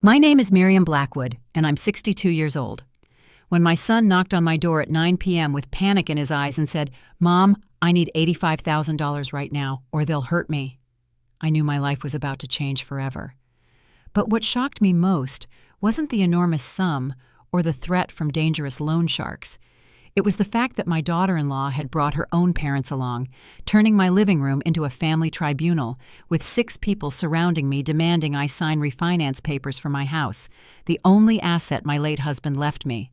My name is Miriam Blackwood, and I'm 62 years old. When my son knocked on my door at 9 p.m. with panic in his eyes and said, "Mom, I need $85,000 right now, or they'll hurt me," I knew my life was about to change forever. But what shocked me most wasn't the enormous sum or the threat from dangerous loan sharks. It was the fact that my daughter-in-law had brought her own parents along, turning my living room into a family tribunal, with 6 people surrounding me demanding I sign refinance papers for my house, the only asset my late husband left me.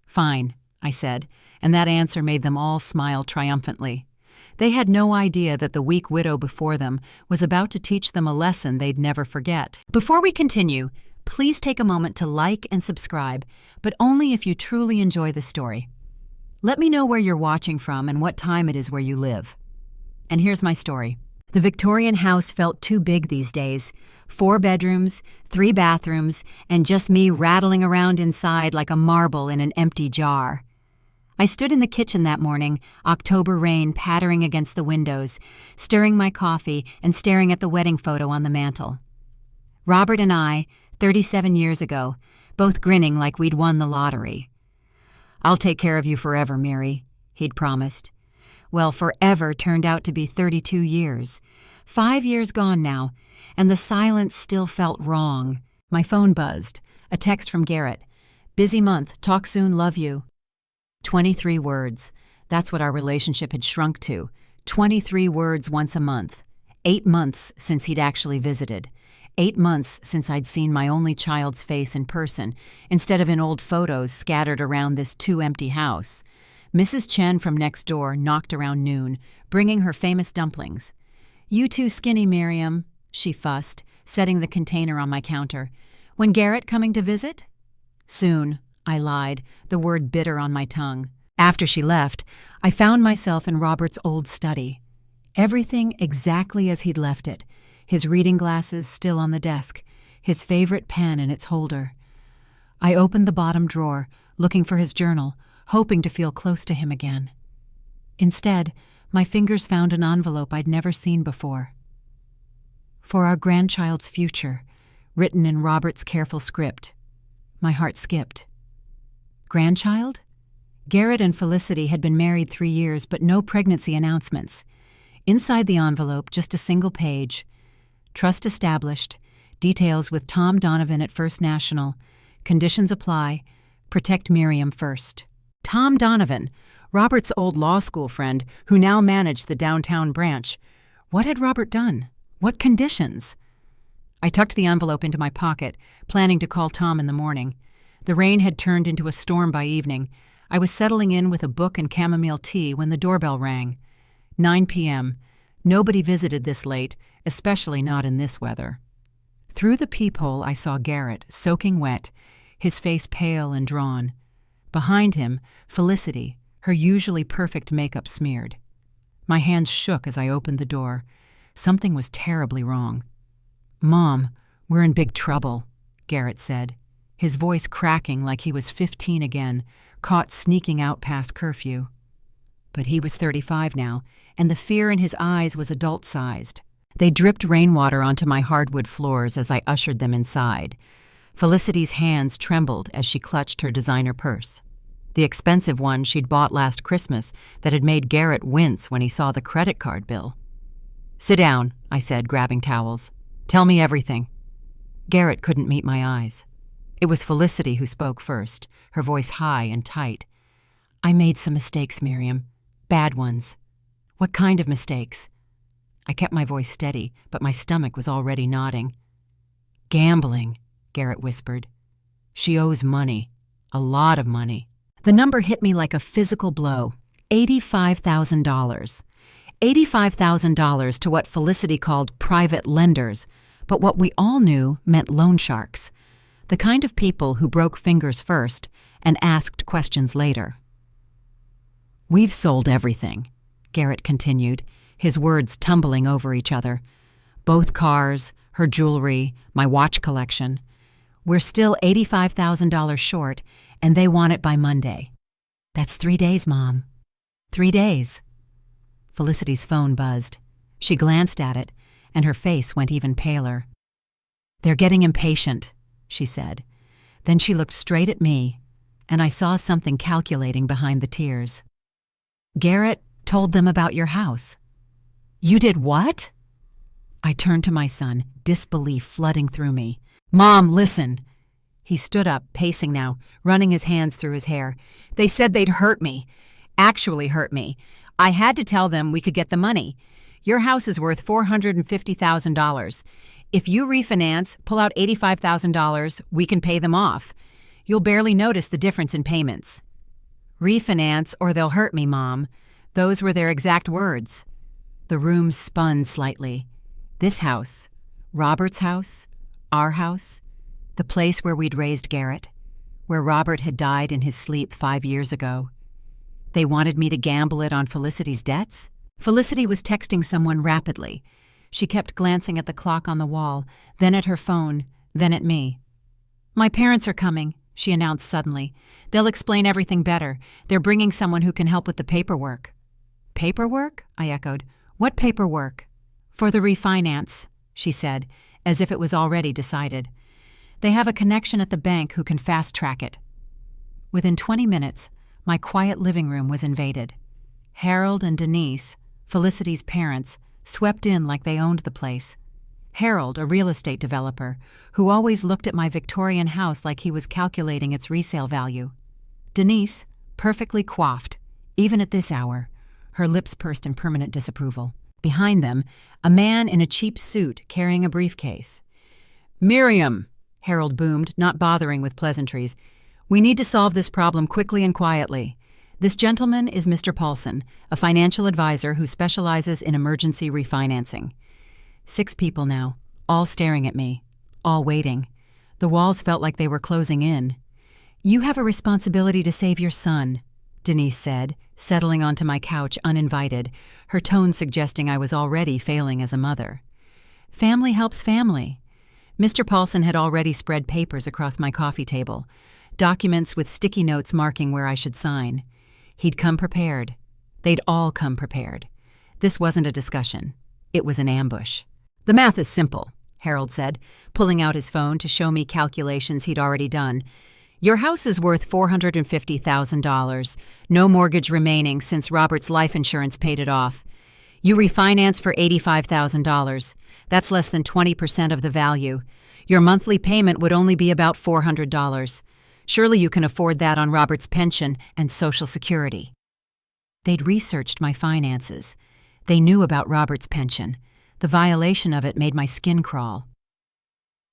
"Fine," I said, and that answer made them all smile triumphantly. They had no idea that the weak widow before them was about to teach them a lesson they'd never forget. Before we continue, please take a moment to like and subscribe, but only if you truly enjoy the story. Let me know where you're watching from and what time it is where you live. And here's my story. The Victorian house felt too big these days. 4 bedrooms, 3 bathrooms, and just me rattling around inside like a marble in an empty jar. I stood in the kitchen that morning, October rain pattering against the windows, stirring my coffee and staring at the wedding photo on the mantel. Robert and I, 37 years ago, both grinning like we'd won the lottery. "I'll take care of you forever, Miri," he'd promised. Well, forever turned out to be 32 years. 5 years gone now, and the silence still felt wrong. My phone buzzed. A text from Garrett. "Busy month. Talk soon. Love you." 23 words. That's what our relationship had shrunk to. 23 words once a month. 8 months since he'd actually visited. 8 months since I'd seen my only child's face in person, instead of in old photos scattered around this too-empty house. Mrs. Chen from next door knocked around noon, bringing her famous dumplings. "You too skinny, Miriam," she fussed, setting the container on my counter. "When Garrett coming to visit?" "Soon," I lied, the word bitter on my tongue. After she left, I found myself in Robert's old study. Everything exactly as he'd left it. His reading glasses still on the desk, his favorite pen in its holder. I opened the bottom drawer, looking for his journal, hoping to feel close to him again. Instead, my fingers found an envelope I'd never seen before. "For our grandchild's future," written in Robert's careful script. My heart skipped. Grandchild? Garrett and Felicity had been married 3 years, but no pregnancy announcements. Inside the envelope, just a single page. Trust established. Details with Tom Donovan at First National. Conditions apply. Protect Miriam first. Tom Donovan, Robert's old law school friend, who now managed the downtown branch. What had Robert done? What conditions? I tucked the envelope into my pocket, planning to call Tom in the morning. The rain had turned into a storm by evening. I was settling in with a book and chamomile tea when the doorbell rang. 9 p.m. Nobody visited this late, especially not in this weather. Through the peephole I saw Garrett, soaking wet, his face pale and drawn. Behind him, Felicity, her usually perfect makeup smeared. My hands shook as I opened the door. Something was terribly wrong. "Mom, we're in big trouble," Garrett said, his voice cracking like he was 15 again, caught sneaking out past curfew. But he was 35 now, and the fear in his eyes was adult-sized. They dripped rainwater onto my hardwood floors as I ushered them inside. Felicity's hands trembled as she clutched her designer purse. The expensive one she'd bought last Christmas that had made Garrett wince when he saw the credit card bill. "Sit down," I said, grabbing towels. "Tell me everything." Garrett couldn't meet my eyes. It was Felicity who spoke first, her voice high and tight. "I made some mistakes, Miriam. Bad ones." "What kind of mistakes?" I kept my voice steady, but my stomach was already nodding. "Gambling," Garrett whispered. "She owes money. A lot of money." The number hit me like a physical blow. $85,000. $85,000 to what Felicity called private lenders, but what we all knew meant loan sharks. The kind of people who broke fingers first and asked questions later. "We've sold everything," Garrett continued, his words tumbling over each other. "Both cars, her jewelry, my watch collection. We're still $85,000 short, and they want it by Monday." "That's 3 days, Mom." 3 days. Felicity's phone buzzed. She glanced at it, and her face went even paler. "They're getting impatient," she said. Then she looked straight at me, and I saw something calculating behind the tears. Garrett told them about your house. You did what? I turned to my son, disbelief flooding through me. Mom, listen. He stood up, pacing now, running his hands through his hair. They said they'd hurt me. Actually hurt me. I had to tell them we could get the money. Your house is worth $450,000. If you refinance, pull out $85,000, we can pay them off. You'll barely notice the difference in payments. Refinance or they'll hurt me, Mom. Those were their exact words. The room spun slightly. This house, Robert's house, our house, the place where we'd raised Garrett, where Robert had died in his sleep 5 years ago. They wanted me to gamble it on Felicity's debts? Felicity was texting someone rapidly. She kept glancing at the clock on the wall, then at her phone, then at me. My parents are coming, she announced suddenly. They'll explain everything better. They're bringing someone who can help with the paperwork. Paperwork? I echoed. What paperwork? For the refinance, she said, as if it was already decided. They have a connection at the bank who can fast-track it. Within 20 minutes, my quiet living room was invaded. Harold and Denise, Felicity's parents, swept in like they owned the place. Harold, a real estate developer, who always looked at my Victorian house like he was calculating its resale value. Denise, perfectly coiffed, even at this hour, her lips pursed in permanent disapproval. Behind them, a man in a cheap suit carrying a briefcase. Miriam, Harold boomed, not bothering with pleasantries. We need to solve this problem quickly and quietly. This gentleman is Mr. Paulson, a financial advisor who specializes in emergency refinancing. 6 people now, all staring at me, all waiting. The walls felt like they were closing in. You have a responsibility to save your son, Denise said, settling onto my couch uninvited, her tone suggesting I was already failing as a mother. Family helps family. Mr. Paulson had already spread papers across my coffee table, documents with sticky notes marking where I should sign. He'd come prepared. They'd all come prepared. This wasn't a discussion. It was an ambush. The math is simple, Harold said, pulling out his phone to show me calculations he'd already done. Your house is worth $450,000, no mortgage remaining since Robert's life insurance paid it off. You refinance for $85,000. That's less than 20% of the value. Your monthly payment would only be about $400. Surely you can afford that on Robert's pension and Social Security. They'd researched my finances. They knew about Robert's pension. The violation of it made my skin crawl.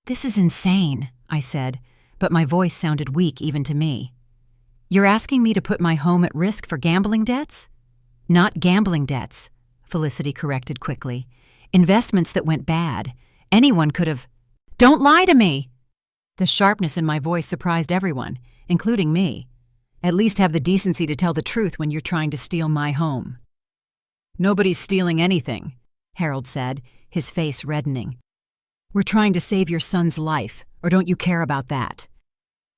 This is insane, I said, but my voice sounded weak even to me. You're asking me to put my home at risk for gambling debts? Not gambling debts, Felicity corrected quickly. Investments that went bad. Anyone could have... Don't lie to me! The sharpness in my voice surprised everyone, including me. At least have the decency to tell the truth when you're trying to steal my home. Nobody's stealing anything, Harold said, his face reddening. We're trying to save your son's life, or don't you care about that?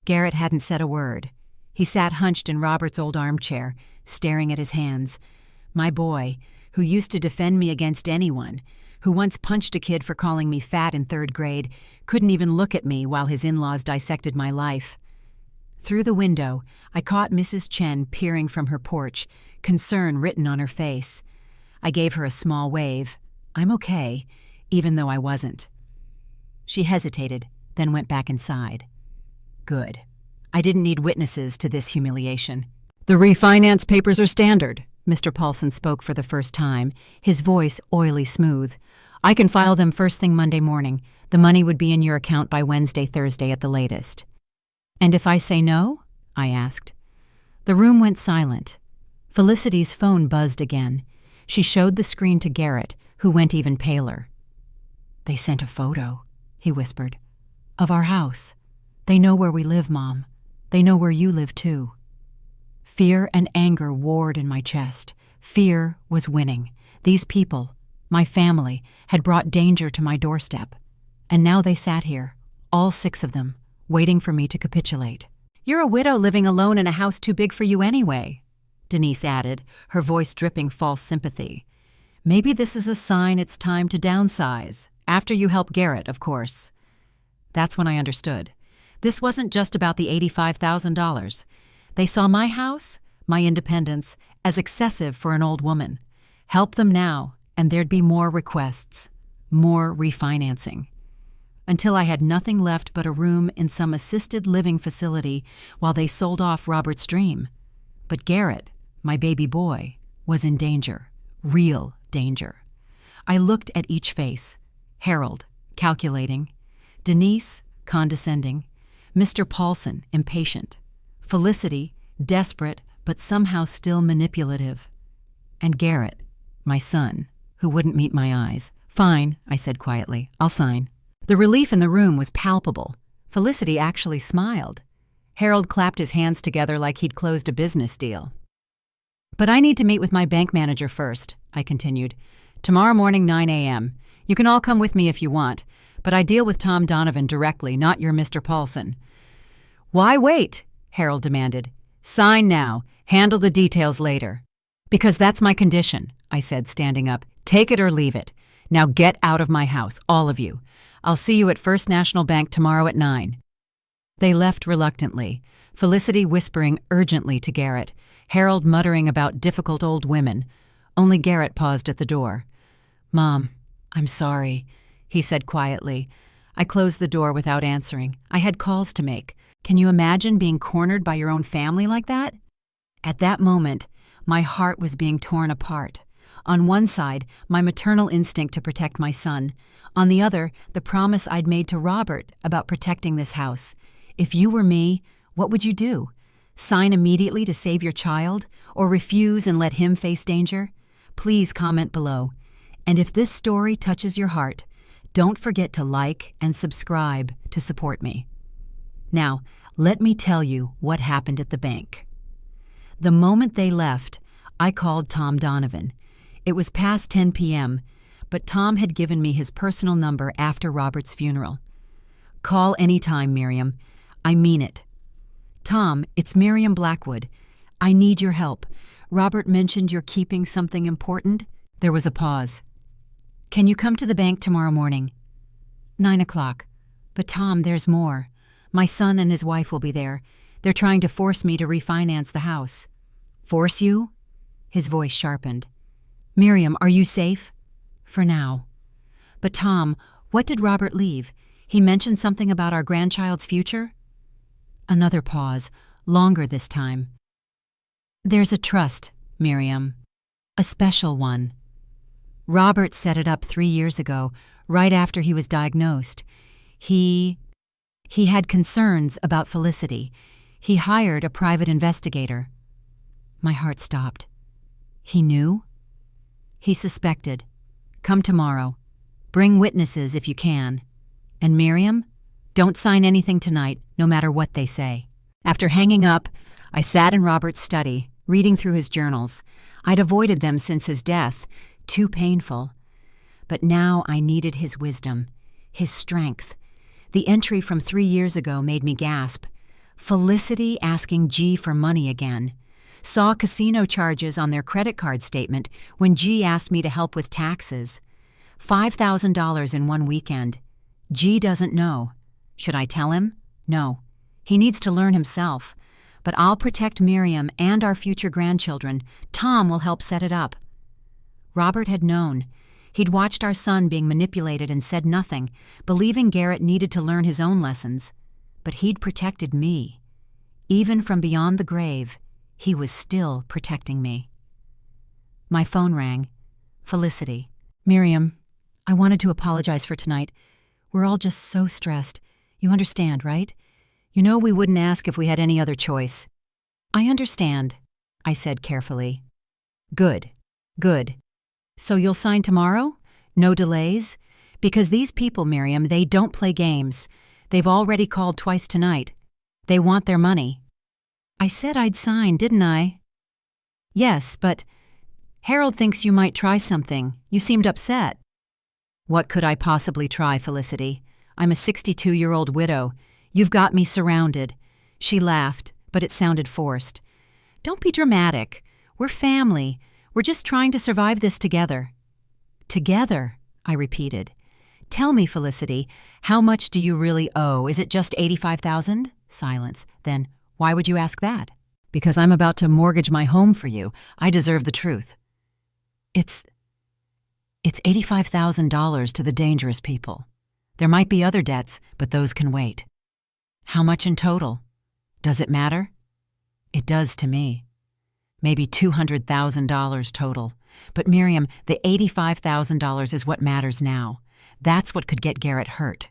Garrett hadn't said a word. He sat hunched in Robert's old armchair, staring at his hands. My boy, who used to defend me against anyone, who once punched a kid for calling me fat in 3rd grade, couldn't even look at me while his in-laws dissected my life. Through the window, I caught Mrs. Chen peering from her porch, concern written on her face. I gave her a small wave. I'm okay, even though I wasn't. She hesitated, then went back inside. Good. I didn't need witnesses to this humiliation. The refinance papers are standard, Mr. Paulson spoke for the first time, his voice oily smooth. I can file them first thing Monday morning. The money would be in your account by Wednesday, Thursday at the latest. And if I say no? I asked. The room went silent. Felicity's phone buzzed again. She showed the screen to Garrett, who went even paler. They sent a photo, he whispered, of our house. They know where we live, Mom. They know where you live, too. Fear and anger warred in my chest. Fear was winning. These people, my family, had brought danger to my doorstep. And now they sat here, all 6 of them, waiting for me to capitulate. You're a widow living alone in a house too big for you anyway, Denise added, her voice dripping false sympathy. Maybe this is a sign it's time to downsize. After you help Garrett, of course. That's when I understood. This wasn't just about the $85,000. They saw my house, my independence, as excessive for an old woman. Help them now, and there'd be more requests, more refinancing. Until I had nothing left but a room in some assisted living facility while they sold off Robert's dream. But Garrett, my baby boy, was in danger, real danger. I looked at each face. Harold, calculating. Denise, condescending. Mr. Paulson, impatient. Felicity, desperate but somehow still manipulative. And Garrett, my son, who wouldn't meet my eyes. "Fine," I said quietly. "I'll sign." The relief in the room was palpable. Felicity actually smiled. Harold clapped his hands together like he'd closed a business deal. "But I need to meet with my bank manager first," I continued. "Tomorrow morning, 9 a.m. You can all come with me if you want, but I deal with Tom Donovan directly, not your Mr. Paulson." "Why wait?" Harold demanded. "Sign now. Handle the details later." "Because that's my condition," I said, standing up. "Take it or leave it. Now get out of my house, all of you. I'll see you at First National Bank tomorrow at 9. They left reluctantly, Felicity whispering urgently to Garrett, Harold muttering about difficult old women. Only Garrett paused at the door. "Mom, I'm sorry," he said quietly. I closed the door without answering. I had calls to make. Can you imagine being cornered by your own family like that? At that moment, my heart was being torn apart. On one side, my maternal instinct to protect my son. On the other, the promise I'd made to Robert about protecting this house. If you were me, what would you do? Sign immediately to save your child, or refuse and let him face danger? Please comment below. And if this story touches your heart, don't forget to like and subscribe to support me. Now, let me tell you what happened at the bank. The moment they left, I called Tom Donovan. It was past 10 p.m., but Tom had given me his personal number after Robert's funeral. "Call anytime, Miriam. I mean it." "Tom, it's Miriam Blackwood. I need your help. Robert mentioned you're keeping something important." There was a pause. "Can you come to the bank tomorrow morning?" 9 o'clock. "But Tom, there's more. My son and his wife will be there. They're trying to force me to refinance the house." "Force you?" His voice sharpened. "Miriam, are you safe?" "For now." "But Tom, what did Robert leave? He mentioned something about our grandchild's future?" Another pause, longer this time. "There's a trust, Miriam. A special one. Robert set it up 3 years ago, right after he was diagnosed. He had concerns about Felicity. He hired a private investigator." My heart stopped. "He knew?" "He suspected. Come tomorrow. Bring witnesses if you can. And Miriam, don't sign anything tonight, no matter what they say." After hanging up, I sat in Robert's study, reading through his journals. I'd avoided them since his death, too painful. But now I needed his wisdom, his strength. The entry from 3 years ago made me gasp. Felicity asking G for money again. Saw casino charges on their credit card statement when G asked me to help with taxes. $5,000 in one weekend. G doesn't know. Should I tell him? No. He needs to learn himself. But I'll protect Miriam and our future grandchildren. Tom will help set it up. Robert had known. He'd watched our son being manipulated and said nothing, believing Garrett needed to learn his own lessons. But he'd protected me. Even from beyond the grave, he was still protecting me. My phone rang. Felicity. "Miriam, I wanted to apologize for tonight. We're all just so stressed. You understand, right? You know we wouldn't ask if we had any other choice." "I understand," I said carefully. Good. So you'll sign tomorrow? No delays? Because these people, Miriam, they don't play games. They've already called twice tonight. They want their money." "I said I'd sign, didn't I?" "Yes, but Harold thinks you might try something. You seemed upset." "What could I possibly try, Felicity? I'm a 62-year-old widow. You've got me surrounded." She laughed, but it sounded forced. "Don't be dramatic. We're family. We're just trying to survive this together." "Together," I repeated. Tell me, Felicity, how much do you really owe? Is it just $85,000? Silence. Then, why would you ask that? Because I'm about to mortgage my home for you. I deserve the truth. It's $85,000 to the dangerous people. There might be other debts, but those can wait. How much in total? Does it matter? It does to me. Maybe $200,000 total. But Miriam, the $85,000 is what matters now. That's what could get Garrett hurt.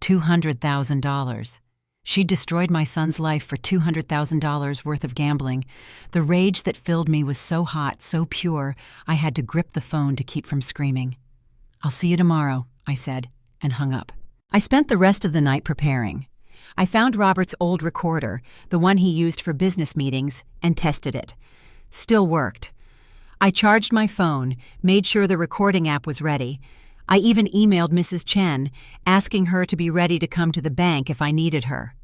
$200,000. She destroyed my son's life for $200,000 worth of gambling. The rage that filled me was so hot, so pure, I had to grip the phone to keep from screaming. "I'll see you tomorrow," I said, and hung up. I spent the rest of the night preparing. I found Robert's old recorder, the one he used for business meetings, and tested it. Still worked. I charged my phone, made sure the recording app was ready. I even emailed Mrs. Chen, asking her to be ready to come to the bank if I needed her.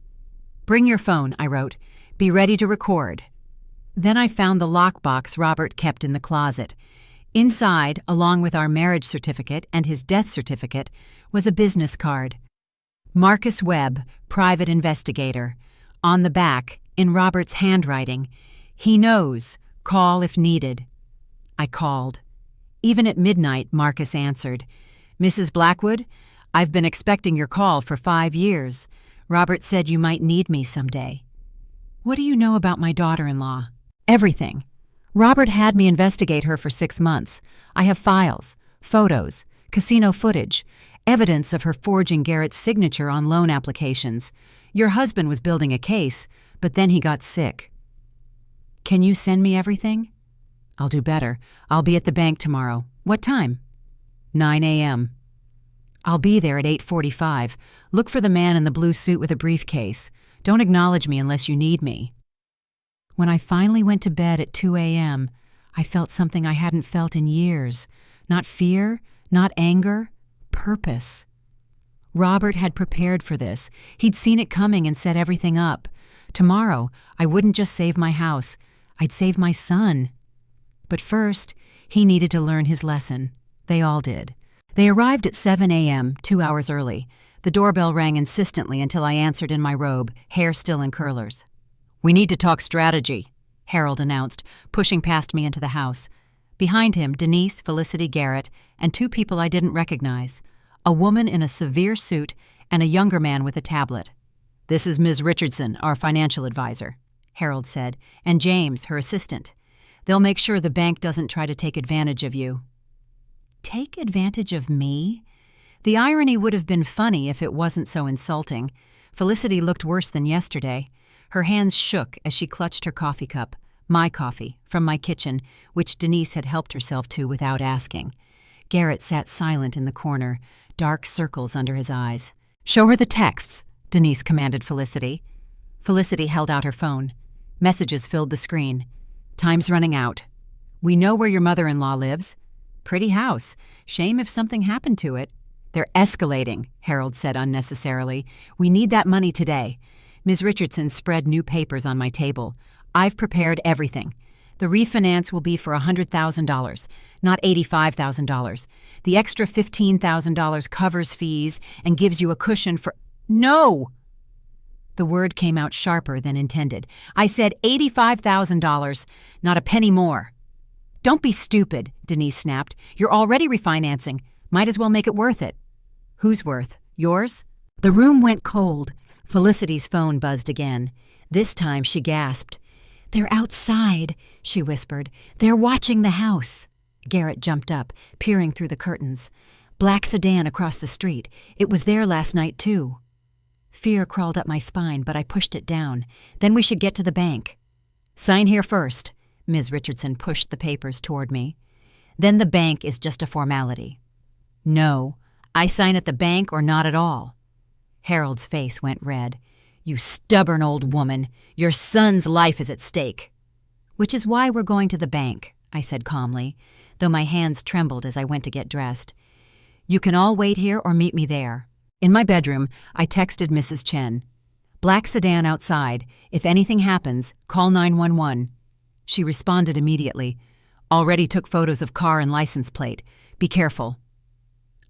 "Bring your phone," I wrote. "Be ready to record." Then I found the lockbox Robert kept in the closet. Inside, along with our marriage certificate and his death certificate, was a business card. Marcus Webb, private investigator. On the back, in Robert's handwriting, "He knows. Call if needed." I called. Even at midnight, Marcus answered. "Mrs. Blackwood, I've been expecting your call for 5 years. Robert said you might need me someday." "What do you know about my daughter-in-law?" "Everything. Robert had me investigate her for 6 months. I have files, photos, casino footage, evidence of her forging Garrett's signature on loan applications. Your husband was building a case, but then he got sick." "Can you send me everything?" "I'll do better. I'll be at the bank tomorrow. What time?" 9 a.m. "I'll be there at 8:45. Look for the man in the blue suit with a briefcase. Don't acknowledge me unless you need me." When I finally went to bed at 2 a.m., I felt something I hadn't felt in years. Not fear, not anger, purpose. Robert had prepared for this. He'd seen it coming and set everything up. Tomorrow, I wouldn't just save my house. I'd save my son. But first, he needed to learn his lesson. They all did. They arrived at 7 a.m., 2 hours early. The doorbell rang insistently until I answered in my robe, hair still in curlers. "We need to talk strategy," Harold announced, pushing past me into the house. Behind him, Denise, Felicity, Garrett, and 2 people I didn't recognize. A woman in a severe suit and a younger man with a tablet. "This is Ms. Richardson, our financial advisor," Harold said, "and James, her assistant. They'll make sure the bank doesn't try to take advantage of you." Take advantage of me? The irony would have been funny if it wasn't so insulting. Felicity looked worse than yesterday. Her hands shook as she clutched her coffee cup, my coffee, from my kitchen, which Denise had helped herself to without asking. Garrett sat silent in the corner, dark circles under his eyes. "Show her the texts," Denise commanded Felicity. Felicity held out her phone. Messages filled the screen. "Time's running out. We know where your mother-in-law lives. Pretty house. Shame if something happened to it." "They're escalating," Harold said unnecessarily. "We need that money today." Ms. Richardson spread new papers on my table. "I've prepared everything. The refinance will be for $100,000, not $85,000. The extra $15,000 covers fees and gives you a cushion for—" "No!" The word came out sharper than intended. "I said $85,000, not a penny more." "Don't be stupid," Denise snapped. "You're already refinancing. Might as well make it worth it." "Whose worth? Yours?" The room went cold. Felicity's phone buzzed again. This time she gasped. "They're outside," she whispered. "They're watching the house." Garrett jumped up, peering through the curtains. "Black sedan across the street. It was there last night, too." Fear crawled up my spine, but I pushed it down. "Then we should get to the bank." "Sign here first." Ms. Richardson pushed the papers toward me. "Then the bank is just a formality." "No, I sign at the bank or not at all." Harold's face went red. "You stubborn old woman. Your son's life is at stake." "Which is why we're going to the bank," I said calmly, though my hands trembled as I went to get dressed. "You can all wait here or meet me there." In my bedroom, I texted Mrs. Chen. "Black sedan outside. If anything happens, call 911. She responded immediately. "Already took photos of car and license plate. Be careful."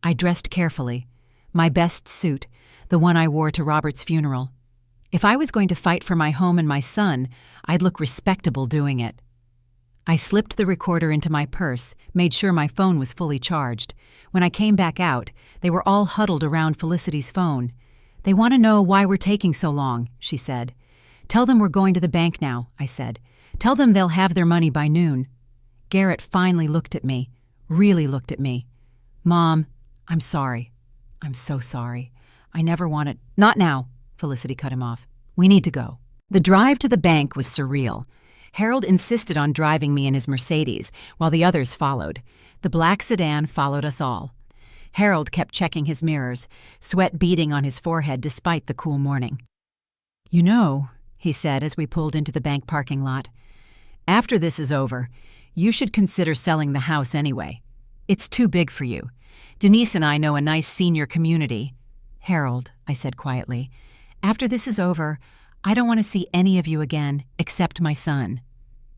I dressed carefully. My best suit, the one I wore to Robert's funeral. If I was going to fight for my home and my son, I'd look respectable doing it. I slipped the recorder into my purse, made sure my phone was fully charged. When I came back out, they were all huddled around Felicity's phone. "They want to know why we're taking so long," she said. "Tell them we're going to the bank now," I said. "Tell them they'll have their money by noon." Garrett finally looked at me, really looked at me. "Mom, I'm sorry. I'm so sorry. I never wanted—" "Not now," Felicity cut him off. "We need to go." The drive to the bank was surreal. Harold insisted on driving me in his Mercedes, while the others followed. The black sedan followed us all. Harold kept checking his mirrors, sweat beading on his forehead despite the cool morning. "You know," he said as we pulled into the bank parking lot, "after this is over, you should consider selling the house anyway. It's too big for you. Denise and I know a nice senior community." "Harold," I said quietly, "after this is over, I don't want to see any of you again, except my son."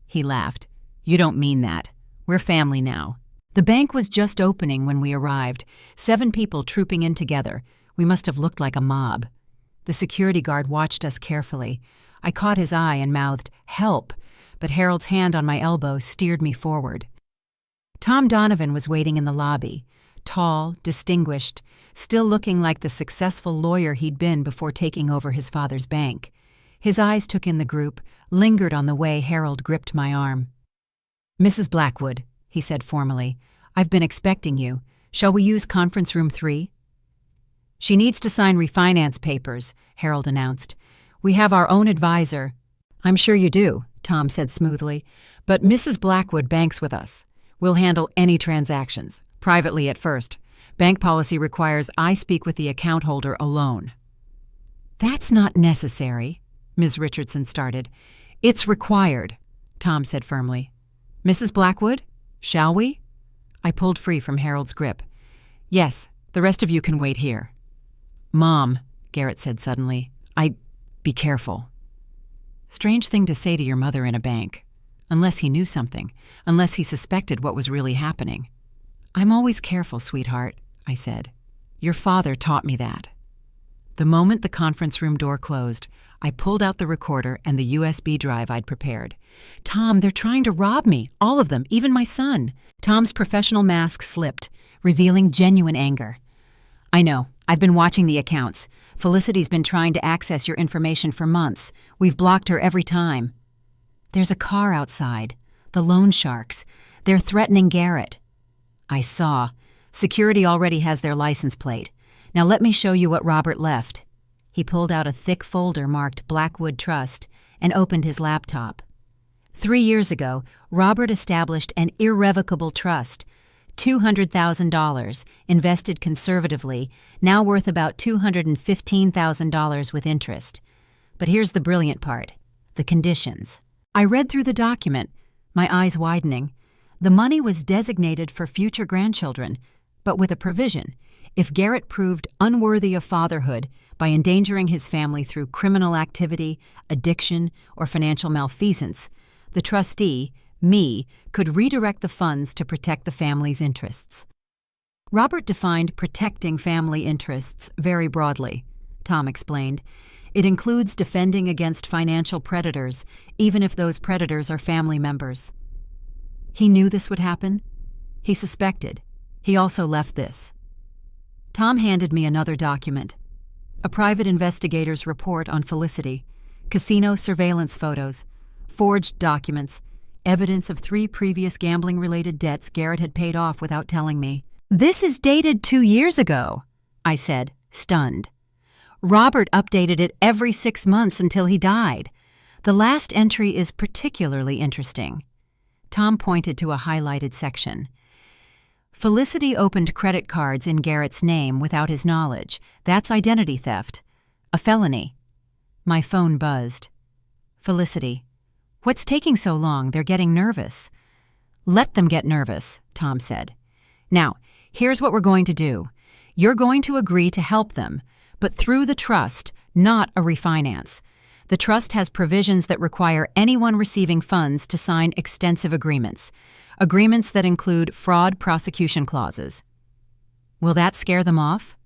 He laughed. "You don't mean that. We're family now." The bank was just opening when we arrived, 7 people trooping in together. We must have looked like a mob. The security guard watched us carefully. I caught his eye and mouthed, "Help," but Harold's hand on my elbow steered me forward. Tom Donovan was waiting in the lobby, tall, distinguished, still looking like the successful lawyer he'd been before taking over his father's bank. His eyes took in the group, lingered on the way Harold gripped my arm. "Mrs. Blackwood," he said formally, "I've been expecting you. Shall we use conference room 3? "She needs to sign refinance papers," Harold announced. "We have our own advisor." "I'm sure you do," Tom said smoothly, "but Mrs. Blackwood banks with us. We'll handle any transactions, privately at first. Bank policy requires I speak with the account holder alone." "That's not necessary," Ms. Richardson started. "It's required," Tom said firmly. "Mrs. Blackwood, shall we?" I pulled free from Harold's grip. "Yes, the rest of you can wait here." "Mom," Garrett said suddenly, be careful." Strange thing to say to your mother in a bank. Unless he knew something, unless he suspected what was really happening. "I'm always careful, sweetheart," I said. "Your father taught me that." The moment the conference room door closed, I pulled out the recorder and the USB drive I'd prepared. "Tom, they're trying to rob me, all of them, even my son." Tom's professional mask slipped, revealing genuine anger. "I know. I've been watching the accounts. Felicity's been trying to access your information for months. We've blocked her every time." "There's a car outside. The loan sharks. They're threatening Garrett." "I saw. Security already has their license plate. Now let me show you what Robert left." He pulled out a thick folder marked Blackwood Trust and opened his laptop. 3 years ago, Robert established an irrevocable trust, $200,000, invested conservatively, now worth about $215,000 with interest. But here's the brilliant part, the conditions. I read through the document, my eyes widening. The money was designated for future grandchildren, but with a provision. If Garrett proved unworthy of fatherhood by endangering his family through criminal activity, addiction, or financial malfeasance, the trustee, me, could redirect the funds to protect the family's interests. Robert defined protecting family interests very broadly, Tom explained. It includes defending against financial predators, even if those predators are family members. He knew this would happen. He suspected. He also left this. Tom handed me another document. A private investigator's report on Felicity, casino surveillance photos, forged documents, evidence of 3 previous gambling-related debts Garrett had paid off without telling me. "This is dated 2 years ago," I said, stunned. "Robert updated it every 6 months until he died. The last entry is particularly interesting." Tom pointed to a highlighted section. "Felicity opened credit cards in Garrett's name without his knowledge. That's identity theft. A felony." My phone buzzed. "Felicity. What's taking so long? They're getting nervous." "Let them get nervous," Tom said. "Now, here's what we're going to do. You're going to agree to help them, but through the trust, not a refinance. The trust has provisions that require anyone receiving funds to sign extensive agreements that include fraud prosecution clauses." Will that scare them off?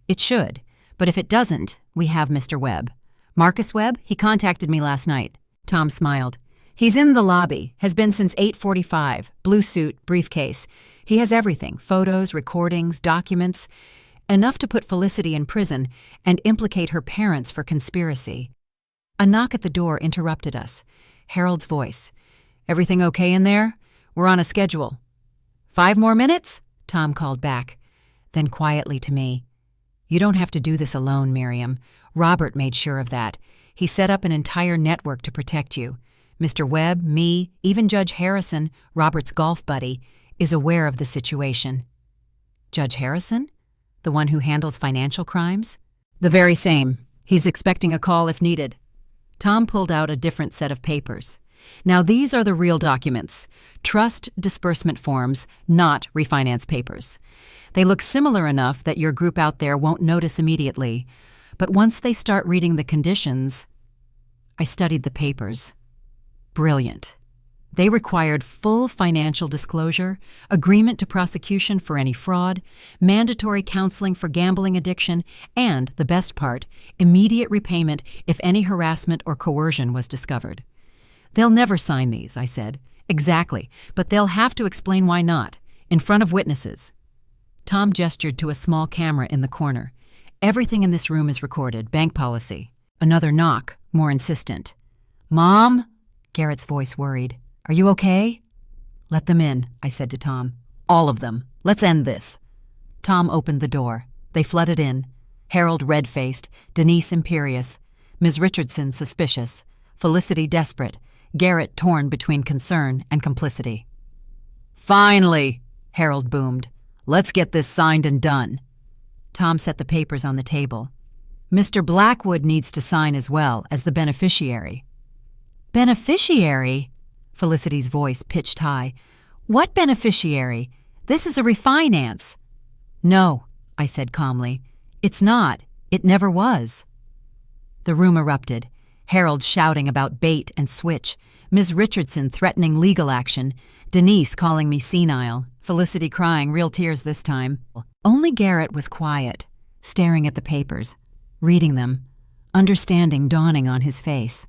It should, but if it doesn't, we have Mr. Webb. Marcus Webb, he contacted me last night. Tom smiled. He's in the lobby, has been since 8:45, blue suit, briefcase. He has everything, photos, recordings, documents, enough to put Felicity in prison and implicate her parents for conspiracy. A knock at the door interrupted us. Harold's voice. Everything okay in there? We're on a schedule. 5 more minutes? Tom called back. Then quietly to me. You don't have to do this alone, Miriam. Robert made sure of that. He set up an entire network to protect you. Mr. Webb, me, even Judge Harrison, Robert's golf buddy, is aware of the situation. Judge Harrison? The one who handles financial crimes? The very same. He's expecting a call if needed. Tom pulled out a different set of papers. Now these are the real documents. Trust disbursement forms, not refinance papers. They look similar enough that your group out there won't notice immediately. But once they start reading the conditions, I studied the papers. Brilliant. They required full financial disclosure, agreement to prosecution for any fraud, mandatory counseling for gambling addiction, and, the best part, immediate repayment if any harassment or coercion was discovered. They'll never sign these, I said. Exactly, but they'll have to explain why not, in front of witnesses. Tom gestured to a small camera in the corner. Everything in this room is recorded, bank policy. Another knock, more insistent. Mom? Garrett's voice worried. Are you okay? Let them in, I said to Tom. All of them. Let's end this. Tom opened the door. They flooded in. Harold red-faced, Denise imperious, Ms. Richardson suspicious, Felicity desperate, Garrett torn between concern and complicity. Finally, Harold boomed. Let's get this signed and done. Tom set the papers on the table. Mr. Blackwood needs to sign as well as the beneficiary. Beneficiary? Felicity's voice pitched high. What beneficiary? This is a refinance. No, I said calmly. It's not. It never was. The room erupted. Harold shouting about bait and switch, Ms. Richardson threatening legal action, Denise calling me senile, Felicity crying real tears this time. Only Garrett was quiet, staring at the papers, reading them, understanding dawning on his face.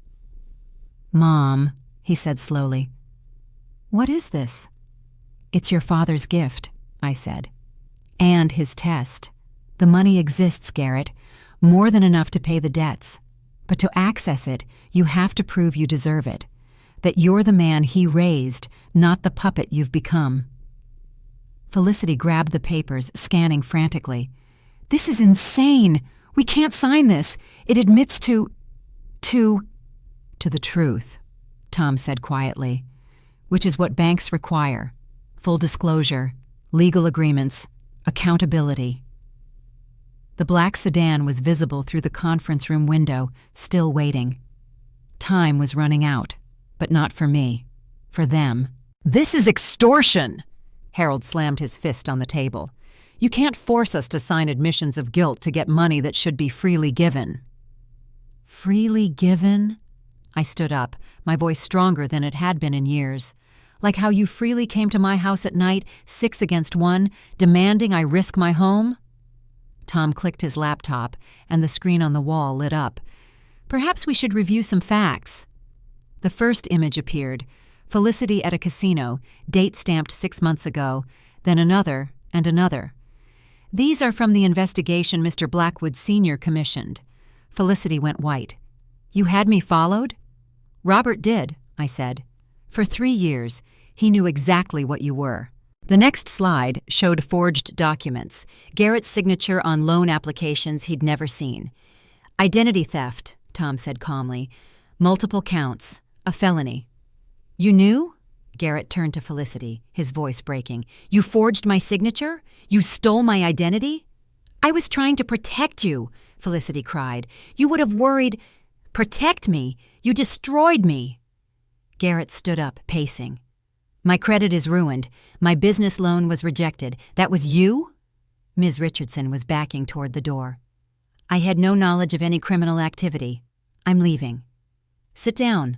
Mom, he said slowly. What is this? It's your father's gift, I said. And his test. The money exists, Garrett, more than enough to pay the debts. But to access it, you have to prove you deserve it, that you're the man he raised, not the puppet you've become. Felicity grabbed the papers, scanning frantically. This is insane! We can't sign this! It admits to the truth, Tom said quietly, which is what banks require. Full disclosure, legal agreements, accountability. The black sedan was visible through the conference room window, still waiting. Time was running out, but not for me. For them. This is extortion! Harold slammed his fist on the table. You can't force us to sign admissions of guilt to get money that should be freely given. Freely given? I stood up, my voice stronger than it had been in years. Like how you freely came to my house at night, 6 against 1, demanding I risk my home? Tom clicked his laptop, and the screen on the wall lit up. Perhaps we should review some facts. The first image appeared. Felicity at a casino, date stamped 6 months ago, then another and another. These are from the investigation Mr. Blackwood Sr. commissioned. Felicity went white. You had me followed? Robert did, I said. For 3 years, he knew exactly what you were. The next slide showed forged documents, Garrett's signature on loan applications he'd never seen. Identity theft, Tom said calmly. Multiple counts, a felony. You knew? Garrett turned to Felicity, his voice breaking. You forged my signature? You stole my identity? I was trying to protect you, Felicity cried. You would have worried. Protect me? You destroyed me. Garrett stood up, pacing. My credit is ruined. My business loan was rejected. That was you? Ms. Richardson was backing toward the door. I had no knowledge of any criminal activity. I'm leaving. Sit down,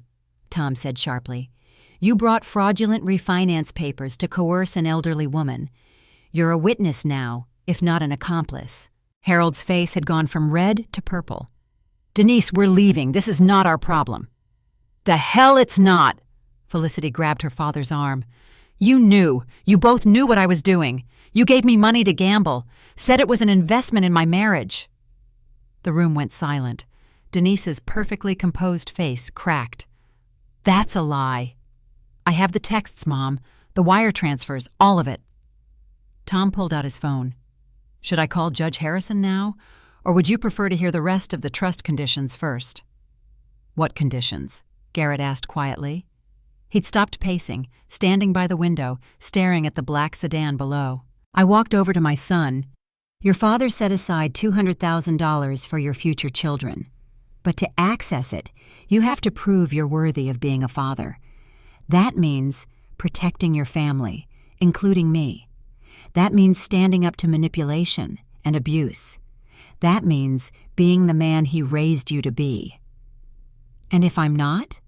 Tom said sharply. You brought fraudulent refinance papers to coerce an elderly woman. You're a witness now, if not an accomplice. Harold's face had gone from red to purple. "Denise, we're leaving. This is not our problem." "The hell it's not!" Felicity grabbed her father's arm. You both knew what I was doing. You gave me money to gamble, said it was an investment in my marriage." The room went silent. Denise's perfectly composed face cracked. "That's a lie." "I have the texts, Mom, the wire transfers, all of it." Tom pulled out his phone. "Should I call Judge Harrison now, or would you prefer to hear the rest of the trust conditions first?" "What conditions?" Garrett asked quietly. He'd stopped pacing, standing by the window, staring at the black sedan below. I walked over to my son. "Your father set aside $200,000 for your future children. But to access it, you have to prove you're worthy of being a father. That means protecting your family, including me. That means standing up to manipulation and abuse. That means being the man he raised you to be. And if I'm not?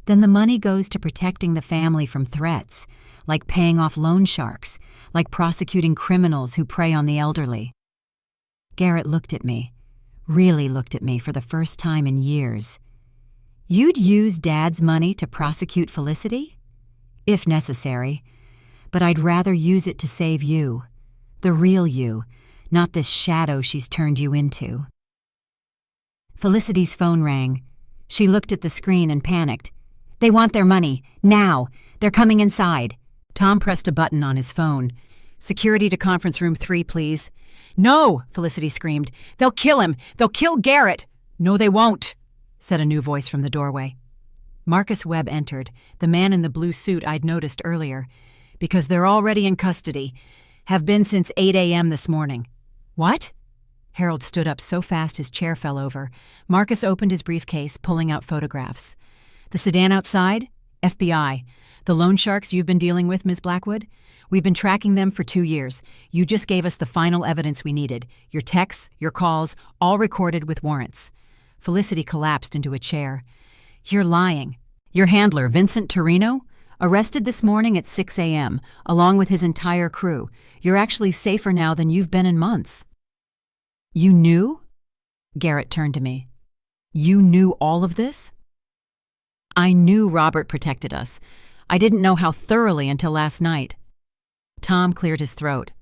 Then the money goes to protecting the family from threats, like paying off loan sharks, like prosecuting criminals who prey on the elderly." Garrett looked at me, really looked at me for the first time in years. "You'd use Dad's money to prosecute Felicity?" "If necessary. But I'd rather use it to save you, the real you, not this shadow she's turned you into." Felicity's phone rang. She looked at the screen and panicked. "They want their money, now. They're coming inside." Tom pressed a button on his phone. "Security to conference room 3, please." "No!" Felicity screamed. "They'll kill him! They'll kill Garrett!" "No, they won't," said a new voice from the doorway. Marcus Webb entered, the man in the blue suit I'd noticed earlier. "Because they're already in custody. Have been since 8 a.m. this morning." "What?" Harold stood up so fast his chair fell over. Marcus opened his briefcase, pulling out photographs. "The sedan outside? FBI. The loan sharks you've been dealing with, Ms. Blackwood? We've been tracking them for 2 years. You just gave us the final evidence we needed. Your texts, your calls, all recorded with warrants." Felicity collapsed into a chair. "You're lying. Your handler, Vincent Torino, arrested this morning at 6 a.m., along with his entire crew. You're actually safer now than you've been in months." "You knew?" Garrett turned to me. "You knew all of this?" "I knew Robert protected us. I didn't know how thoroughly until last night." Tom cleared his throat.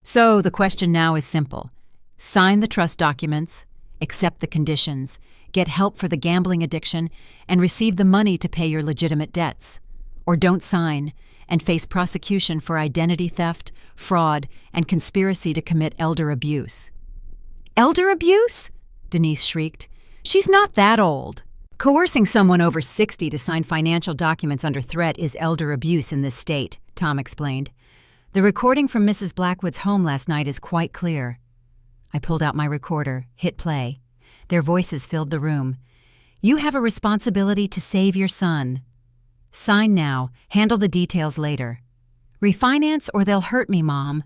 "So the question now is simple. Sign the trust documents, accept the conditions, get help for the gambling addiction, and receive the money to pay your legitimate debts. Or don't sign and face prosecution for identity theft, fraud, and conspiracy to commit elder abuse." "Elder abuse?" Denise shrieked. "She's not that old." "Coercing someone over 60 to sign financial documents under threat is elder abuse in this state," Tom explained. "The recording from Mrs. Blackwood's home last night is quite clear." I pulled out my recorder, hit play. Their voices filled the room. "You have a responsibility to save your son. Sign now, handle the details later. Refinance or they'll hurt me, Mom."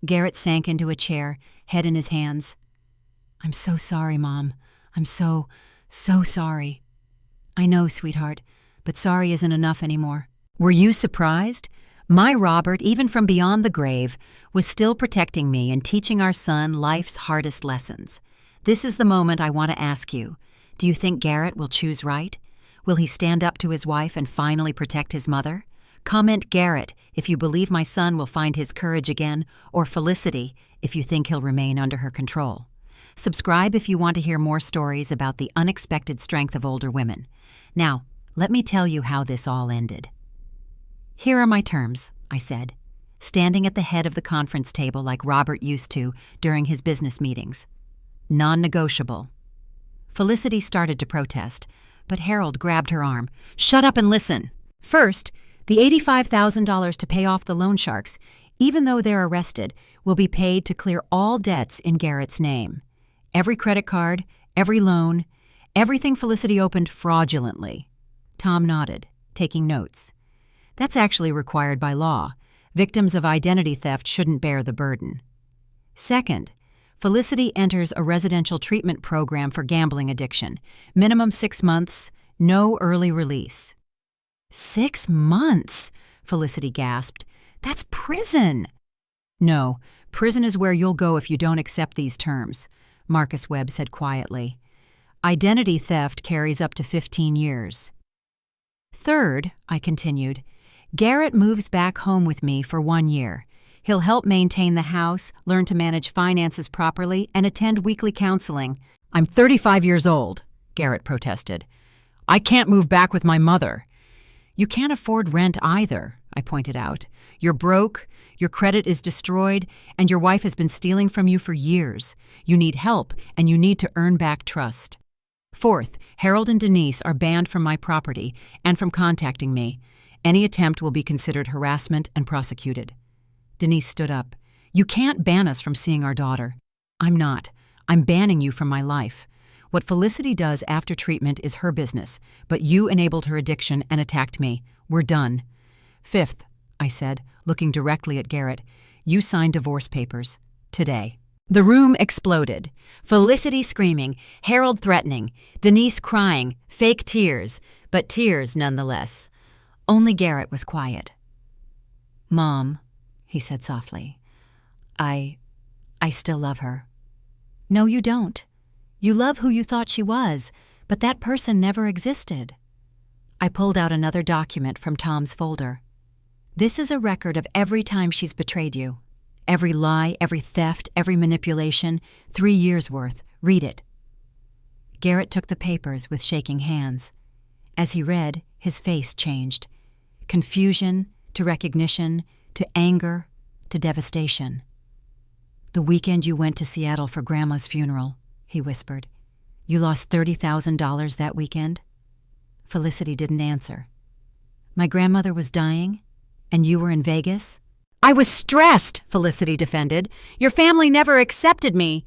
Garrett sank into a chair, head in his hands. "I'm so sorry, Mom. I'm so sorry." "I know, sweetheart, but sorry isn't enough anymore." "Were you surprised? My Robert, even from beyond the grave, was still protecting me and teaching our son life's hardest lessons. This is the moment I want to ask you. Do you think Garrett will choose right? Will he stand up to his wife and finally protect his mother? Comment Garrett if you believe my son will find his courage again, or Felicity if you think he'll remain under her control. Subscribe if you want to hear more stories about the unexpected strength of older women. Now, let me tell you how this all ended. "Here are my terms," I said, standing at the head of the conference table like Robert used to during his business meetings. "Non-negotiable." Felicity started to protest, but Harold grabbed her arm. "Shut up and listen. First, the $85,000 to pay off the loan sharks, even though they're arrested, will be paid to clear all debts in Garrett's name. Every credit card, every loan, everything Felicity opened fraudulently." Tom nodded, taking notes. "That's actually required by law. Victims of identity theft shouldn't bear the burden. Second, Felicity enters a residential treatment program for gambling addiction. Minimum 6 months, no early release." 6 months? Felicity gasped. "That's prison." "No, Prison is where you'll go if you don't accept these terms, Marcus Webb said quietly. Identity theft carries up to 15 years. Third, I continued, Garrett moves back home with me for 1 year. He'll help maintain the house, learn to manage finances properly, and attend weekly counseling. I'm 35 years old, Garrett protested. I can't move back with my mother. You can't afford rent either, I pointed out. You're broke, your credit is destroyed, and your wife has been stealing from you for years. You need help, and you need to earn back trust. Fourth, Harold and Denise are banned from my property and from contacting me. Any attempt will be considered harassment and prosecuted. Denise stood up. You can't ban us from seeing our daughter. I'm not. I'm banning you from my life. What Felicity does after treatment is her business, but you enabled her addiction and attacked me. We're done. Fifth, I said, looking directly at Garrett, you signed divorce papers. Today. The room exploded. Felicity screaming, Harold threatening, Denise crying, fake tears, but tears nonetheless. Only Garrett was quiet. Mom, he said softly, I still love her. No, you don't. You love who you thought she was, but that person never existed. I pulled out another document from Tom's folder. This is a record of every time she's betrayed you. Every lie, every theft, every manipulation, 3 years' worth. Read it. Garrett took the papers with shaking hands. As he read, his face changed. Confusion to recognition to anger to devastation. The weekend you went to Seattle for Grandma's funeral, he whispered. You lost $30,000 that weekend? Felicity didn't answer. My grandmother was dying, and you were in Vegas? I was stressed, Felicity defended. Your family never accepted me.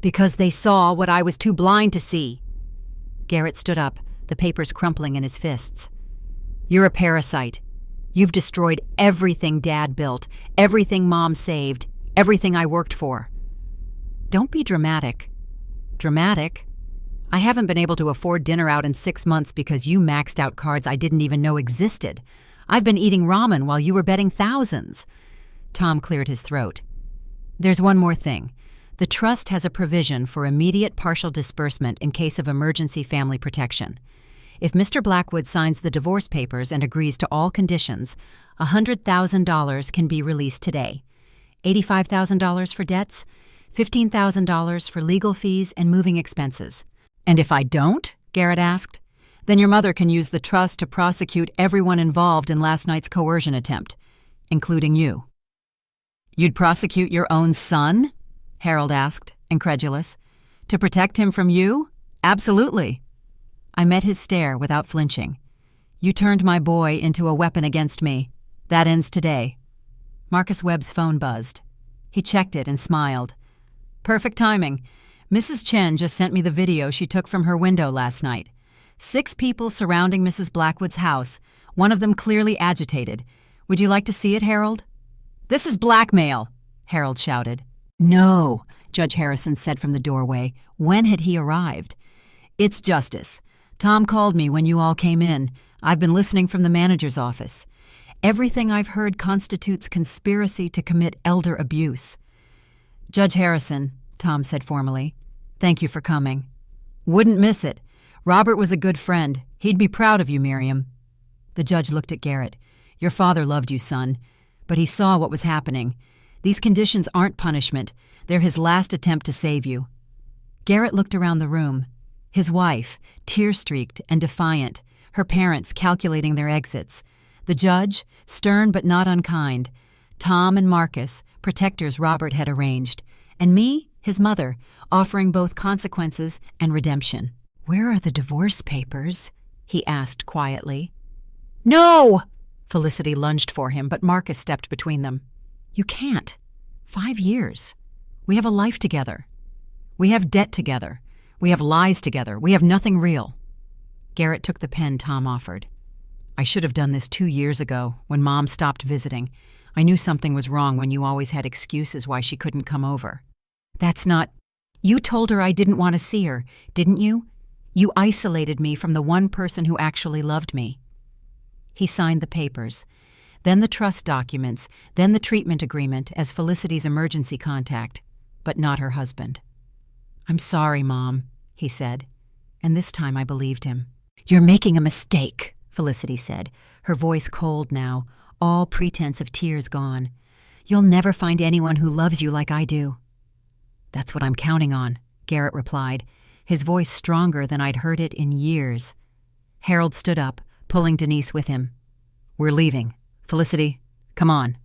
Because they saw what I was too blind to see. Garrett stood up, the papers crumpling in his fists. You're a parasite. You've destroyed everything Dad built, everything Mom saved, everything I worked for. Don't be dramatic. Dramatic? I haven't been able to afford dinner out in 6 months because you maxed out cards I didn't even know existed. I've been eating ramen while you were betting thousands. Tom cleared his throat. There's one more thing. The trust has a provision for immediate partial disbursement in case of emergency family protection. If Mr. Blackwood signs the divorce papers and agrees to all conditions, $100,000 can be released today. $85,000 for debts, $15,000 for legal fees and moving expenses. And if I don't? Garrett asked. Then your mother can use the trust to prosecute everyone involved in last night's coercion attempt, including you. You'd prosecute your own son? Harold asked, incredulous. To protect him from you? Absolutely. I met his stare without flinching. You turned my boy into a weapon against me. That ends today. Marcus Webb's phone buzzed. He checked it and smiled. Perfect timing. Mrs. Chen just sent me the video she took from her window last night. 6 people surrounding Mrs. Blackwood's house, one of them clearly agitated. Would you like to see it, Harold? This is blackmail, Harold shouted. No, Judge Harrison said from the doorway. When had he arrived? It's justice. Tom called me when you all came in. I've been listening from the manager's office. Everything I've heard constitutes conspiracy to commit elder abuse. Judge Harrison, Tom said formally, thank you for coming. Wouldn't miss it. Robert was a good friend. He'd be proud of you, Miriam. The judge looked at Garrett. Your father loved you, son, but he saw what was happening. These conditions aren't punishment. They're his last attempt to save you. Garrett looked around the room. His wife, tear-streaked and defiant, her parents calculating their exits. The judge, stern but not unkind. Tom and Marcus, protectors Robert had arranged. And me, his mother, offering both consequences and redemption. Where are the divorce papers? He asked quietly. No! Felicity lunged for him, but Marcus stepped between them. You can't. 5 years. We have a life together. We have debt together. We have lies together. We have nothing real. Garrett took the pen Tom offered. I should have done this 2 years ago, when Mom stopped visiting. I knew something was wrong when you always had excuses why she couldn't come over. That's not... You told her I didn't want to see her, didn't you? You isolated me from the one person who actually loved me. He signed the papers. then the trust documents, then the treatment agreement as Felicity's emergency contact, but not her husband. "I'm sorry, Mom," he said, and this time I believed him. "You're making a mistake," Felicity said, her voice cold now, all pretense of tears gone. "You'll never find anyone who loves you like I do." "That's what I'm counting on," Garrett replied, his voice stronger than I'd heard it in years. Harold stood up, pulling Denise with him. "We're leaving. Felicity, come on."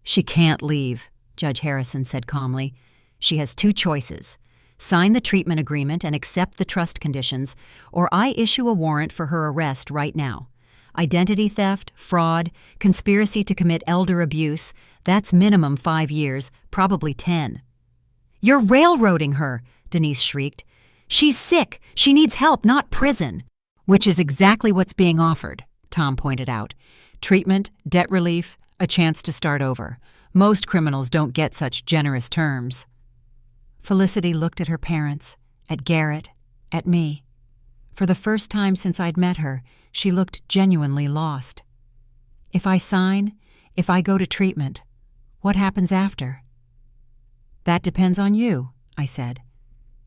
"She can't leave," Judge Harrison said calmly. "She has two choices. Sign the treatment agreement and accept the trust conditions, or I issue a warrant for her arrest right now. Identity theft, fraud, conspiracy to commit elder abuse, that's minimum 5 years, probably 10. "You're railroading her," Denise shrieked. "She's sick. She needs help, not prison." "Which is exactly what's being offered," Tom pointed out. "Treatment, debt relief, a chance to start over. Most criminals don't get such generous terms." Felicity looked at her parents, at Garrett, at me. For the first time since I'd met her, she looked genuinely lost. "If I sign, if I go to treatment, what happens after?" "That depends on you," I said.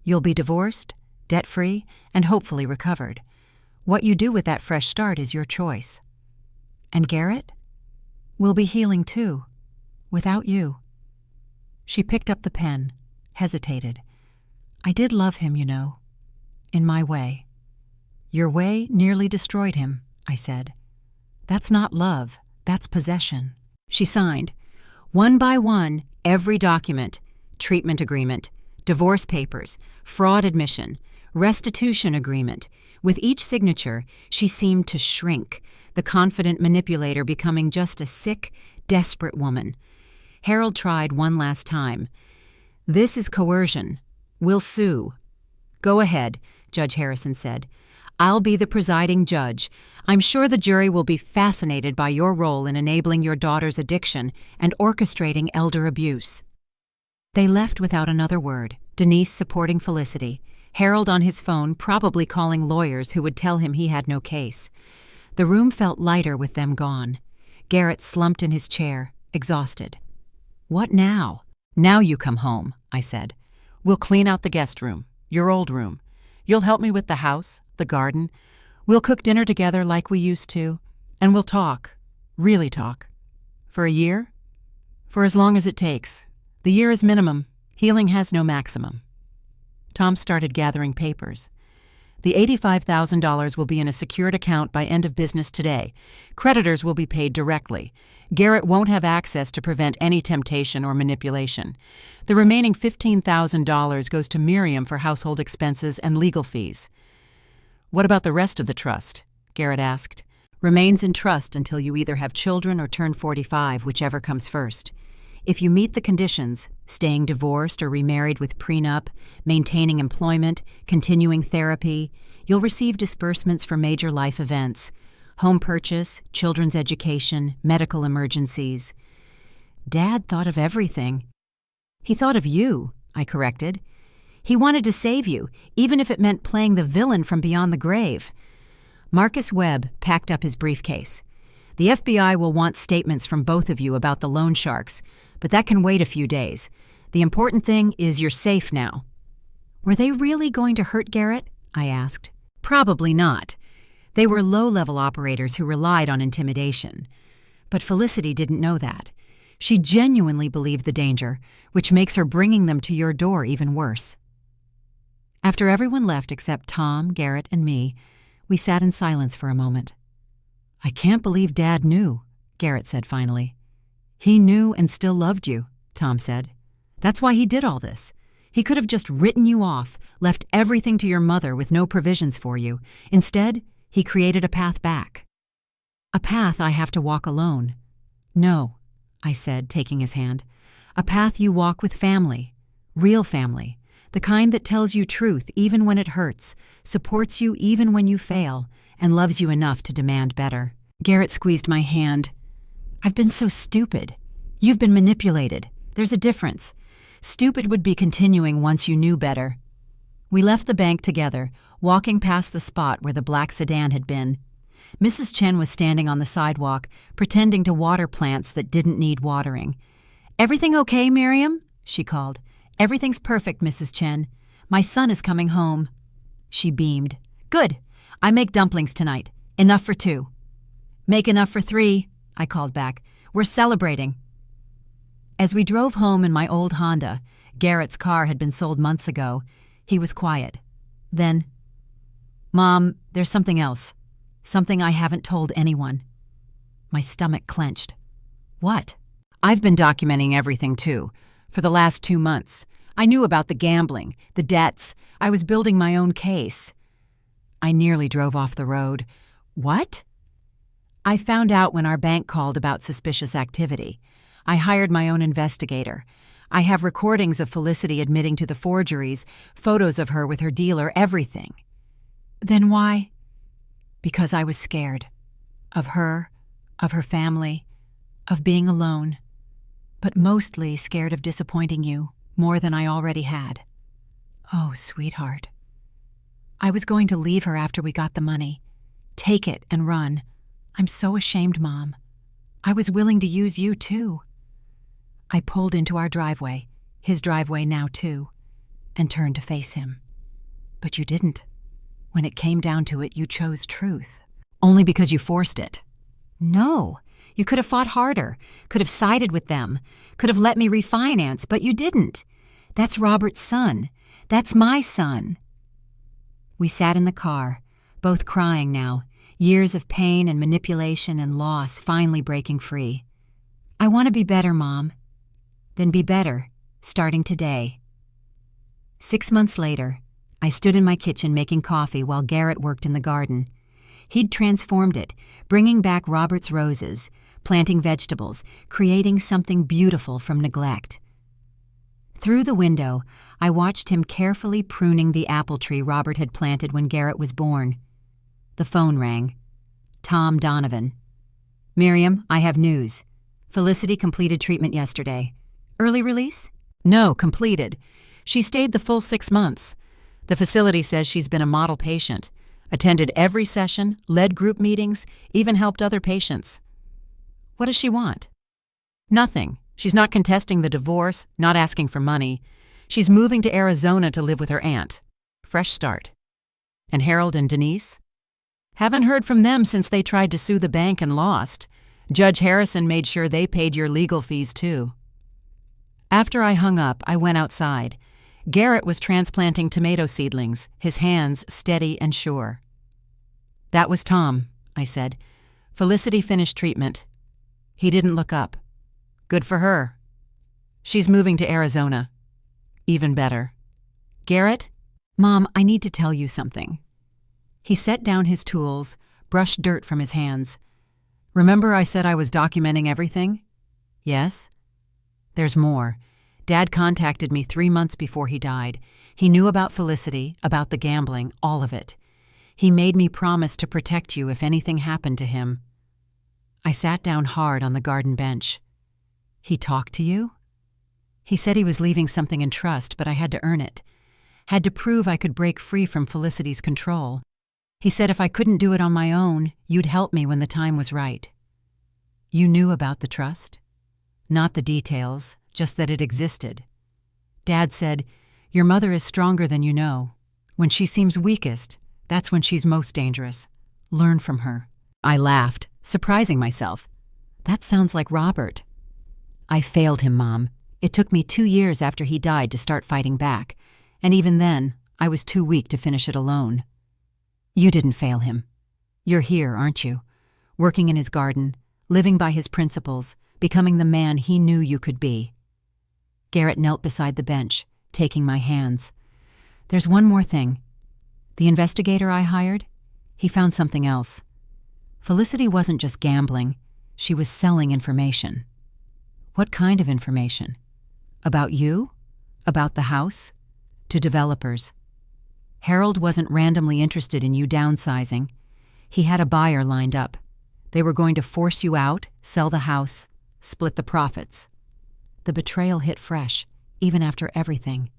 "You'll be divorced, debt-free, and hopefully recovered. What you do with that fresh start is your choice." "And Garrett?" "We'll be healing too, without you." She picked up the pen, hesitated. "I did love him, you know, in my way." "Your way nearly destroyed him," I said. "That's not love, that's possession." She signed. One by one, every document, treatment agreement, divorce papers, fraud admission, restitution agreement. With each signature, she seemed to shrink, the confident manipulator becoming just a sick, desperate woman. Harold tried one last time. "This is coercion. We'll sue." "Go ahead," Judge Harrison said. "I'll be the presiding judge. I'm sure the jury will be fascinated by your role in enabling your daughter's addiction and orchestrating elder abuse." They left without another word, Denise supporting Felicity, Harold on his phone probably calling lawyers who would tell him he had no case. The room felt lighter with them gone. Garrett slumped in his chair, exhausted. "What now?" "Now you come home," I said. "We'll clean out the guest room, your old room. You'll help me with the house, the garden. We'll cook dinner together like we used to, and we'll talk, really talk." "For a year?" "For as long as it takes. The year is minimum. Healing has no maximum." Tom started gathering papers. "The $85,000 will be in a secured account by end of business today. Creditors will be paid directly. Garrett won't have access to prevent any temptation or manipulation. The remaining $15,000 goes to Miriam for household expenses and legal fees." "What about the rest of the trust?" Garrett asked. "Remains in trust until you either have children or turn 45, whichever comes first. If you meet the conditions, staying divorced or remarried with prenup, maintaining employment, continuing therapy, you'll receive disbursements for major life events, home purchase, children's education, medical emergencies." "Dad thought of everything." "He thought of you," I corrected. "He wanted to save you, even if it meant playing the villain from beyond the grave." Marcus Webb packed up his briefcase. "The FBI will want statements from both of you about the loan sharks, but that can wait a few days. The important thing is you're safe now." "Were they really going to hurt Garrett?" I asked. "Probably not. They were low-level operators who relied on intimidation. But Felicity didn't know that. She genuinely believed the danger, which makes her bringing them to your door even worse." After everyone left except Tom, Garrett, and me, we sat in silence for a moment. "I can't believe Dad knew," Garrett said finally. "He knew and still loved you," Tom said. "That's why he did all this. He could have just written you off, left everything to your mother with no provisions for you. Instead, he created a path back." "A path I have to walk alone." "No," I said, taking his hand. "A path you walk with family, real family, the kind that tells you truth even when it hurts, supports you even when you fail, and loves you enough to demand better." Garrett squeezed my hand. "I've been so stupid. You've been manipulated. There's a difference. Stupid would be continuing once you knew better." We left the bank together, walking past the spot where the black sedan had been. Mrs. Chen was standing on the sidewalk, pretending to water plants that didn't need watering. "Everything okay, Miriam?" she called. "Everything's perfect, Mrs. Chen. My son is coming home." She beamed. "Good. I make dumplings tonight. Enough for 2. "Make enough for 3, I called back. "We're celebrating." As we drove home in my old Honda, Garrett's car had been sold months ago, he was quiet. Then, "Mom, there's something else. Something I haven't told anyone." My stomach clenched. "What?" "I've been documenting everything, too, for the last 2 months. I knew about the gambling, the debts. I was building my own case." I nearly drove off the road. "What?" "I found out when our bank called about suspicious activity. I hired my own investigator. I have recordings of Felicity admitting to the forgeries, photos of her with her dealer, everything." "Then why?" "Because I was scared. Of her family, of being alone. But mostly scared of disappointing you, more than I already had." "Oh, sweetheart." "I was going to leave her after we got the money. Take it and run. I'm so ashamed, Mom. I was willing to use you, too." I pulled into our driveway, his driveway now, too, and turned to face him. "But you didn't. When it came down to it, you chose truth." "Only because you forced it." "No. You could have fought harder, could have sided with them, could have let me refinance, but you didn't. That's Robert's son. That's my son." We sat in the car, both crying now, years of pain and manipulation and loss finally breaking free. "I want to be better, Mom." "Then be better, starting today." 6 months later, I stood in my kitchen making coffee while Garrett worked in the garden. He'd transformed it, bringing back Robert's roses, planting vegetables, creating something beautiful from neglect. Through the window, I watched him carefully pruning the apple tree Robert had planted when Garrett was born. The phone rang. Tom Donovan. "Miriam, I have news. Felicity completed treatment yesterday." "Early release?" "No, completed. She stayed the full 6 months. The facility says she's been a model patient, attended every session, led group meetings, even helped other patients." "What does she want?" "Nothing. She's not contesting the divorce, not asking for money. She's moving to Arizona to live with her aunt. Fresh start." "And Harold and Denise?" "Haven't heard from them since they tried to sue the bank and lost. Judge Harrison made sure they paid your legal fees, too." After I hung up, I went outside. Garrett was transplanting tomato seedlings, his hands steady and sure. "That was Tom," I said. "Felicity finished treatment." He didn't look up. "Good for her. She's moving to Arizona. Even better." "Garrett?" "Mom, I need to tell you something." He set down his tools, brushed dirt from his hands. "Remember I said I was documenting everything?" "Yes." "There's more. Dad contacted me 3 months before he died. He knew about Felicity, about the gambling, all of it. He made me promise to protect you if anything happened to him." I sat down hard on the garden bench. "He talked to you?" "He said he was leaving something in trust, but I had to earn it. Had to prove I could break free from Felicity's control. He said if I couldn't do it on my own, you'd help me when the time was right." "You knew about the trust?" "Not the details, just that it existed. Dad said, 'Your mother is stronger than you know. When she seems weakest, that's when she's most dangerous. Learn from her.'" I laughed, surprising myself. "That sounds like Robert." "I failed him, Mom. It took me 2 years after he died to start fighting back, and even then, I was too weak to finish it alone." "You didn't fail him. You're here, aren't you? Working in his garden, living by his principles, becoming the man he knew you could be." Garrett knelt beside the bench, taking my hands. "There's one more thing. The investigator I hired, he found something else. Felicity wasn't just gambling, she was selling information." "What kind of information?" "About you? About the house? To developers. Harold wasn't randomly interested in you downsizing. He had a buyer lined up. They were going to force you out, sell the house, split the profits." The betrayal hit fresh, even after everything.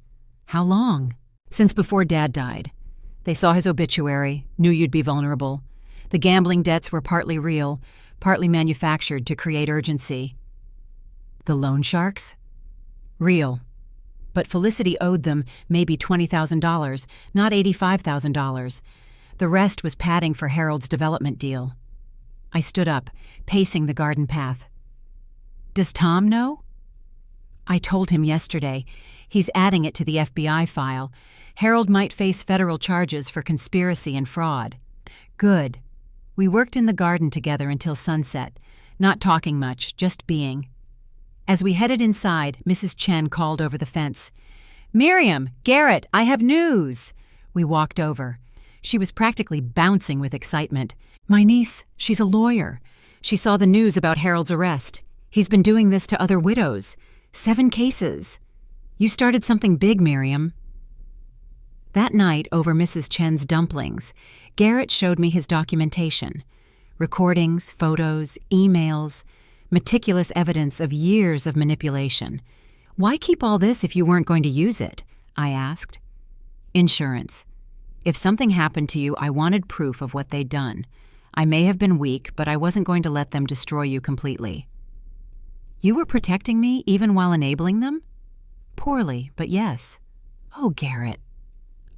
"How long?" "Since before Dad died. They saw his obituary, knew you'd be vulnerable. The gambling debts were partly real, partly manufactured to create urgency. The loan sharks? Real. But Felicity owed them maybe $20,000, not $85,000. The rest was padding for Harold's development deal. I stood up, pacing the garden path. Does Tom know? I told him yesterday. He's adding it to the FBI file. Harold might face federal charges for conspiracy and fraud. Good. We worked in the garden together until sunset, not talking much, just being. As we headed inside, Mrs. Chen called over the fence. "Miriam, Garrett, I have news!" We walked over. She was practically bouncing with excitement. "My niece, she's a lawyer. She saw the news about Harold's arrest. He's been doing this to other widows. 7 cases. You started something big, Miriam." That night, over Mrs. Chen's dumplings, Garrett showed me his documentation. Recordings, photos, emails, meticulous evidence of years of manipulation. "Why keep all this if you weren't going to use it?" I asked. "Insurance. If something happened to you, I wanted proof of what they'd done. I may have been weak, but I wasn't going to let them destroy you completely." "You were protecting me even while enabling them?" "Poorly, but yes." "Oh, Garrett.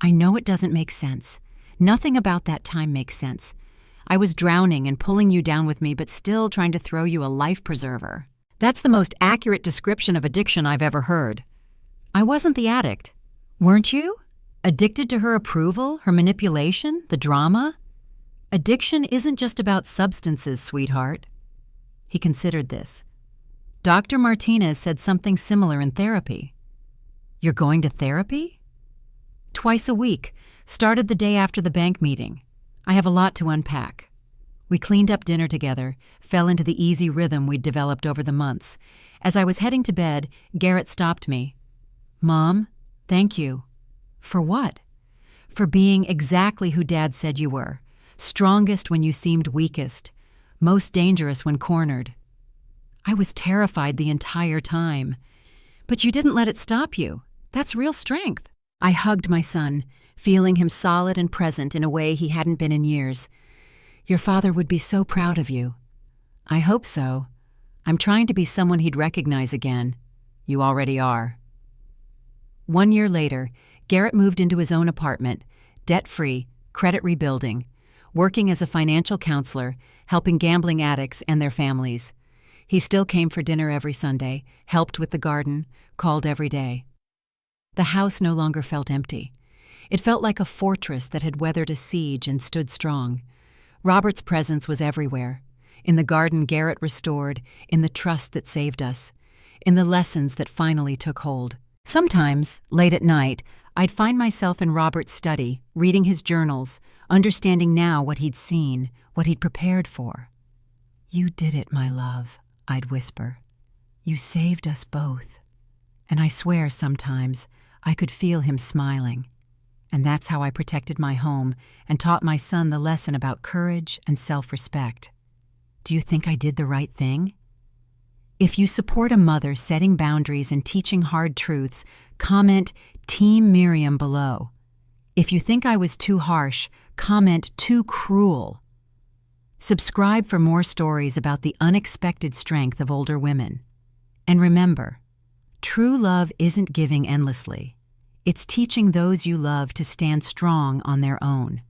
I know it doesn't make sense. Nothing about that time makes sense. I was drowning and pulling you down with me, but still trying to throw you a life preserver. That's the most accurate description of addiction I've ever heard." "I wasn't the addict." "Weren't you? Addicted to her approval, her manipulation, the drama?" "Addiction isn't just about substances, sweetheart." He considered this. "Dr. Martinez said something similar in therapy." "You're going to therapy?" "Twice a week. Started the day after the bank meeting. I have a lot to unpack." We cleaned up dinner together, fell into the easy rhythm we'd developed over the months. As I was heading to bed, Garrett stopped me. "Mom, thank you." "For what?" "For being exactly who Dad said you were. Strongest when you seemed weakest. Most dangerous when cornered." I was terrified the entire time. "But you didn't let it stop you. That's real strength." I hugged my son, feeling him solid and present in a way he hadn't been in years. "Your father would be so proud of you." "I hope so. I'm trying to be someone he'd recognize again." "You already are." 1 year later, Garrett moved into his own apartment, debt-free, credit rebuilding, working as a financial counselor, helping gambling addicts and their families. He still came for dinner every Sunday, helped with the garden, called every day. The house no longer felt empty. It felt like a fortress that had weathered a siege and stood strong. Robert's presence was everywhere. In the garden Garrett restored, in the trust that saved us, in the lessons that finally took hold. Sometimes, late at night, I'd find myself in Robert's study, reading his journals, understanding now what he'd seen, what he'd prepared for. "You did it, my love," I'd whisper. "You saved us both." And I swear sometimes I could feel him smiling. And that's how I protected my home and taught my son the lesson about courage and self-respect. Do you think I did the right thing? If you support a mother setting boundaries and teaching hard truths, comment Team Miriam below. If you think I was too harsh, comment too cruel. Subscribe for more stories about the unexpected strength of older women. And remember, true love isn't giving endlessly. It's teaching those you love to stand strong on their own.